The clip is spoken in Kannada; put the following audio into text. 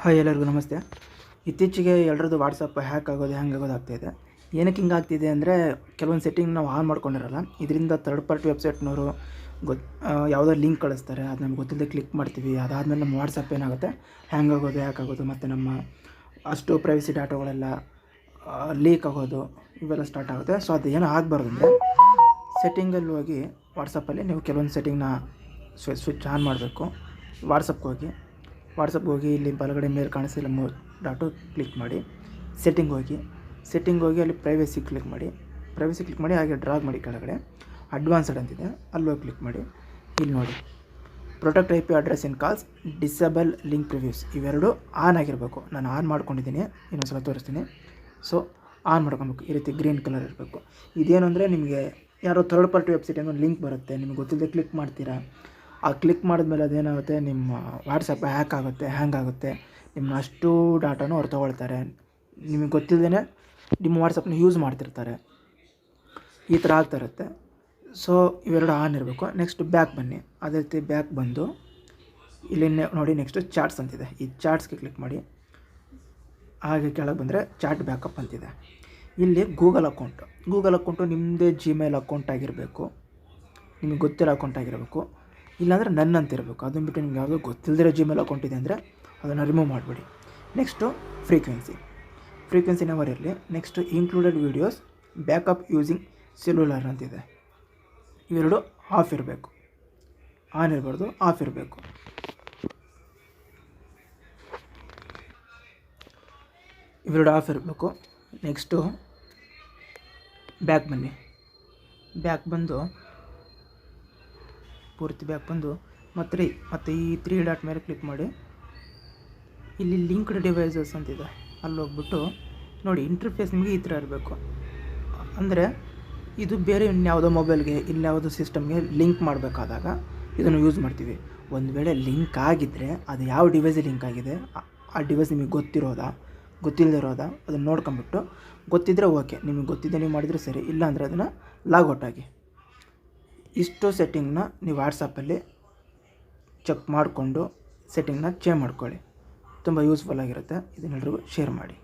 ಹಾಯ್ ಎಲ್ಲರಿಗೂ ನಮಸ್ತೆ. ಇತ್ತೀಚೆಗೆ ಎಲ್ಲರದ್ದು ವಾಟ್ಸಪ್ ಹ್ಯಾಕ್ ಆಗೋದು ಆಗ್ತಾಯಿದೆ. ಏನಕ್ಕೆ ಹಿಂಗೆ ಆಗ್ತಿದೆ ಅಂದರೆ ಕೆಲವೊಂದು ಸೆಟ್ಟಿಂಗ್ ನಾವು ಆನ್ ಮಾಡ್ಕೊಂಡಿರಲ್ಲ. ಇದರಿಂದ ಥರ್ಡ್ ಪಾರ್ಟಿ ವೆಬ್ಸೈಟ್ನವರು ಯಾವುದೋ ಲಿಂಕ್ ಕಳಿಸ್ತಾರೆ, ಅದು ನಮ್ಗೆ ಗೊತ್ತಿಲ್ಲದೆ ಕ್ಲಿಕ್ ಮಾಡ್ತೀವಿ. ಅದಾದಮೇಲೆ ನಮ್ಮ ವಾಟ್ಸಪ್ ಏನಾಗುತ್ತೆ ಹ್ಯಾಂಗ್ ಆಗೋದು, ಹ್ಯಾಕ್ ಆಗೋದು, ಮತ್ತು ನಮ್ಮ ಅಷ್ಟು ಪ್ರೈವಸಿ ಡಾಟಾಗಳೆಲ್ಲ ಲೀಕ್ ಆಗೋದು ಇವೆಲ್ಲ ಸ್ಟಾರ್ಟ್ ಆಗುತ್ತೆ. ಸೊ ಅದು ಏನೋ ಆಗಬಾರ್ದು ಅಂದರೆ ಸೆಟ್ಟಿಂಗಲ್ಲಿ ಹೋಗಿ ವಾಟ್ಸಪ್ಪಲ್ಲಿ ನೀವು ಕೆಲವೊಂದು ಸೆಟ್ಟಿಂಗ್ನ ಸ್ವಿಚ್ ಆನ್ ಮಾಡಬೇಕು. ವಾಟ್ಸಪ್ಗೆ ಹೋಗಿ ಇಲ್ಲಿ ಬಲಗಡೆ ಮೇಲೆ ಕಾಣಿಸಿಲ್ಲ 3 ಡಾಟು ಕ್ಲಿಕ್ ಮಾಡಿ ಸೆಟ್ಟಿಂಗ್ ಹೋಗಿ ಅಲ್ಲಿ ಪ್ರೈವಸಿ ಕ್ಲಿಕ್ ಮಾಡಿ ಹಾಗೆ ಡ್ರಾಗ್ ಮಾಡಿ ಕೆಳಗಡೆ ಅಡ್ವಾನ್ಸ್ಡ್ ಅಂತಿದೆ, ಅಲ್ಲೋಗಿ ಕ್ಲಿಕ್ ಮಾಡಿ. ಇಲ್ಲಿ ನೋಡಿ protect IP address in calls, disable link previews ಇವೆರಡು ಆನ್ ಆಗಿರಬೇಕು. ನಾನು ಆನ್ ಮಾಡ್ಕೊಂಡಿದ್ದೀನಿ, ಇನ್ನೊಂದ್ಸಲ ತೋರಿಸ್ತೀನಿ. ಸೊ ಆನ್ ಮಾಡ್ಕೊಬೇಕು. ಈ ರೀತಿ ಗ್ರೀನ್ ಕಲರ್ ಇರಬೇಕು. ಇದೇನು ಅಂದರೆ ನಿಮಗೆ ಯಾರೋ ಥರ್ಡ್ ಪಾರ್ಟಿ ವೆಬ್ಸೈಟಿಂದ ಒಂದು ಲಿಂಕ್ ಬರುತ್ತೆ, ನಿಮಗೆ ಗೊತ್ತಿಲ್ಲದೆ ಕ್ಲಿಕ್ ಮಾಡ್ತೀರಾ. ಆ ಕ್ಲಿಕ್ ಮಾಡಿದ್ಮೇಲೆ ಅದೇನಾಗುತ್ತೆ, ನಿಮ್ಮ ವಾಟ್ಸಪ್ ಹ್ಯಾಕ್ ಆಗುತ್ತೆ, ಹ್ಯಾಂಗ್ ಆಗುತ್ತೆ. ನಿಮ್ಮ ಅಷ್ಟು ಡಾಟಾನು ಅವ್ರು ತೊಗೊಳ್ತಾರೆ. ನಿಮಗೆ ಗೊತ್ತಿಲ್ಲದೇ ನಿಮ್ಮ ವಾಟ್ಸಪ್ನ ಯೂಸ್ ಮಾಡ್ತಿರ್ತಾರೆ. ಈ ಥರ ಆಗ್ತಾ ಇರುತ್ತೆ. ಸೊ ಇವೆರಡು ಆನ್ ಇರಬೇಕು. ನೆಕ್ಸ್ಟ್ ಬ್ಯಾಕ್ ಬನ್ನಿ. ಅದೇ ರೀತಿ ಬ್ಯಾಕ್ ಬಂದು ಇಲ್ಲಿ ನೋಡಿ ನೆಕ್ಸ್ಟು ಚಾಟ್ಸ್ ಅಂತಿದೆ. ಈ ಚಾಟ್ಸ್ಗೆ ಕ್ಲಿಕ್ ಮಾಡಿ. ಹಾಗೆ ಕೆಳಗೆ ಬಂದರೆ ಚಾಟ್ ಬ್ಯಾಕಪ್ ಅಂತಿದೆ. ಇಲ್ಲಿ ಗೂಗಲ್ ಅಕೌಂಟು ನಿಮ್ಮದೇ ಜಿಮೇಲ್ ಅಕೌಂಟ್ ಆಗಿರಬೇಕು, ನಿಮಗೆ ಗೊತ್ತಿರೋ ಅಕೌಂಟ್ ಆಗಿರಬೇಕು. ಇಲ್ಲಾಂದರೆ ನನ್ನ ಅಂತ ಇರಬೇಕು. ಅದನ್ನು ಬಿಟ್ಟು ನಿಮ್ಗೆ ಯಾವುದೋ ಗೊತ್ತಿಲ್ಲದಿರೋ ಜಿಮೇಲ್ ಅಕೌಂಟ್ ಇದೆ ಅಂದರೆ ಅದನ್ನು ರಿಮೂವ್ ಮಾಡಿಬಿಡಿ. ನೆಕ್ಸ್ಟು ಫ್ರೀಕ್ವೆನ್ಸಿ ನೆವರ್ ಇರಲಿ. Next included videos backup using cellular ಅಂತಿದೆ. ಇವೆರಡು ಆಫ್ ಇರಬೇಕು, ಆನ್ ಇರಬಾರ್ದು, ಆಫ್ ಇರಬೇಕು. ಇವೆರಡು ಆಫ್ ಇರಬೇಕು. ನೆಕ್ಸ್ಟು ಬ್ಯಾಕ್ ಬನ್ನಿ. ಪೂರ್ತಿ ಬ್ಯಾಕ್ ಬಂದು ಮತ್ತೆ ಈ 3 ಡಾಟ್ ಮೇಲೆ ಕ್ಲಿಕ್ ಮಾಡಿ. ಇಲ್ಲಿ ಲಿಂಕ್ಡ್ ಡಿವೈಸಸ್ ಅಂತಿದೆ, ಅಲ್ಲಿ ಹೋಗ್ಬಿಟ್ಟು ನೋಡಿ ಇಂಟರ್ಫೇಸ್ ನಿಮಗೆ ಈ ಥರ ಇರಬೇಕು. ಅಂದರೆ ಇದು ಬೇರೆ ಇನ್ಯಾವುದೋ ಮೊಬೈಲ್ಗೆ ಇನ್ಯಾವುದೋ ಸಿಸ್ಟಮ್ಗೆ ಲಿಂಕ್ ಮಾಡಬೇಕಾದಾಗ ಇದನ್ನು ಯೂಸ್ ಮಾಡ್ತೀವಿ. ಒಂದು ವೇಳೆ ಲಿಂಕ್ ಆಗಿದ್ದರೆ ಅದು ಯಾವ ಡಿವೈಸಿಗೆ ಲಿಂಕ್ ಆಗಿದೆ, ಆ ಡಿವೈಸ್ ನಿಮಗೆ ಗೊತ್ತಿಲ್ಲದೆ ಇರೋದಾ ಅದನ್ನು ನೋಡ್ಕೊಂಬಿಟ್ಟು, ಗೊತ್ತಿದ್ದರೆ ಓಕೆ, ನಿಮಗೆ ಗೊತ್ತಿದ್ದೆ ನೀವು ಮಾಡಿದರೆ ಸರಿ, ಇಲ್ಲಾಂದರೆ ಅದನ್ನು ಲಾಗೌಟ್ ಆಗಿ. ಇಷ್ಟು ಸೆಟ್ಟಿಂಗ್ನ ನೀವು ವಾಟ್ಸಪ್ಪಲ್ಲಿ ಚೆಕ್ ಮಾಡಿಕೊಂಡು ಸೆಟ್ಟಿಂಗ್ನ ಚೇಂಜ್ ಮಾಡ್ಕೊಳ್ಳಿ. ತುಂಬ ಯೂಸ್ಫುಲ್ ಆಗಿರುತ್ತೆ. ಇದನ್ನೆಲ್ಲರಿಗೂ ಶೇರ್ ಮಾಡಿ.